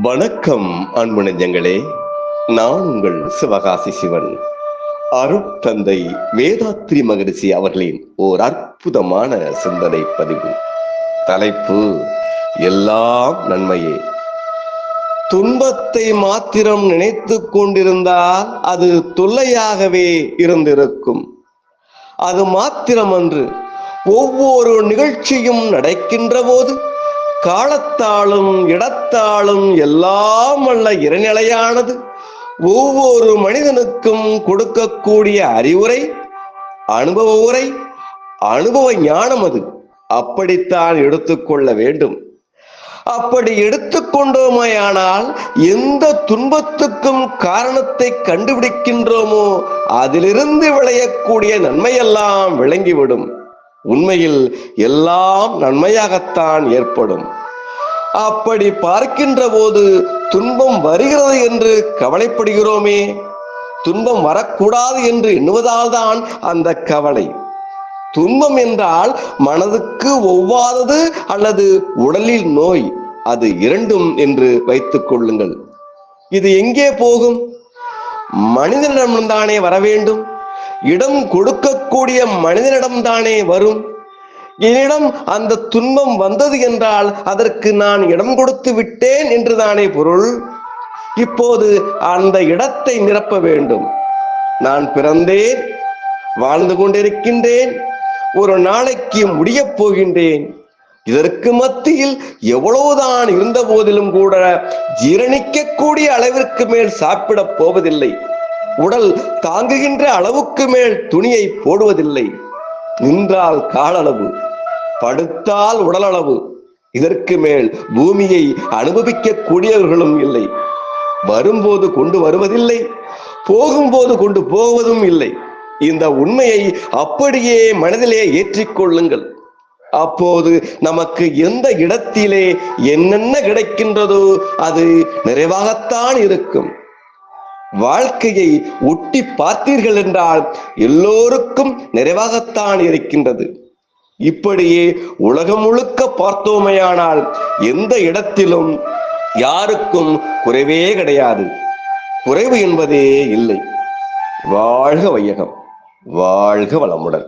வணக்கம் அன்பு நெஞ்சங்களே. நான் உங்கள் சிவகாசி சிவன். அருட்தந்தை வேதாத்ரி மகரிஷி அவர்களின் ஓர் அற்புதமான சிந்தனை பதிவு. தலைப்பு: எல்லாம் நன்மையே. துன்பத்தை மாத்திரம் நினைத்து கொண்டிருந்தால் அது தொல்லையாகவே இருந்திருக்கும். அது மாத்திரமன்று, ஒவ்வொரு நிகழ்ச்சியும் நடக்கின்ற போது காலத்தாலும் இடத்தாலும் எல்லாம் அல்ல இறைநிலையானது ஒவ்வொரு மனிதனுக்கும் கொடுக்கக்கூடிய அறிவுரை, அனுபவ உரை, அனுபவ ஞானம் அது அப்படித்தான் எடுத்துக்கொள்ள வேண்டும். அப்படி எடுத்துக்கொண்டோமையானால் எந்த துன்பத்துக்கும் காரணத்தை கண்டுபிடிக்கின்றோமோ அதிலிருந்து விளையக்கூடிய நன்மையெல்லாம் விளங்கிவிடும். உண்மையில் எல்லாம் நன்மையாகத்தான் ஏற்படும். அப்படி பார்க்கின்ற போது துன்பம் வருகிறது என்று கவலைப்படுகிறோமே, துன்பம் வரக்கூடாது என்று எண்ணுவதால் தான் அந்த கவலை. துன்பம் என்றால் மனதுக்கு ஒவ்வாதது அல்லது உடலில் நோய், அது இரண்டும் என்று வைத்துக் கொள்ளுங்கள். இது எங்கே போகும்? மனிதனிடம்தானே வர வேண்டும். இடம் கொடுக்கக்கூடிய மனிதனிடம்தானே வரும். என்னிடம் அந்த துன்பம் வந்தது என்றால் அதற்கு நான் இடம் கொடுத்து விட்டேன் என்றுதானே பொருள். இப்போது அந்த இடத்தை நிரப்ப வேண்டும். நான் பிறந்தேன், வாழ்ந்து கொண்டிருக்கின்றேன், ஒரு நாளைக்கு முடியப் போகின்றேன். இதற்கு மத்தியில் எவ்வளவுதான் இருந்த போதிலும் கூட ஜீரணிக்கக்கூடிய அளவிற்கு மேல் சாப்பிடப் போவதில்லை. உடல் தாங்குகின்ற அளவுக்கு மேல் துணியை போடுவதில்லை. நின்றால் காலளவு, படுத்தால் உடலளவு. இதற்கு மேல் பூமியை அனுபவிக்க கூடியவர்களும் இல்லை. வரும்போது கொண்டு வருவதில்லை, போகும்போது கொண்டு போவதும் இல்லை. இந்த உண்மையை அப்படியே மனதிலே ஏற்றிக்கொள்ளுங்கள். அப்போது நமக்கு எந்த இடத்திலே என்னென்ன கிடைக்கின்றதோ அது நிறைவாகத்தான் இருக்கும். வாழ்க்கையை ஒட்டி பார்த்தீர்கள் என்றால் எல்லோருக்கும் நிறைவாகத்தான் இருக்கின்றது. இப்படியே உலகம் முழுக்க பார்த்தோமையானால் எந்த இடத்திலும் யாருக்கும் குறைவே கிடையாது. குறைவு என்பதே இல்லை. வாழ்க வையகம், வாழ்க வளமுடன்.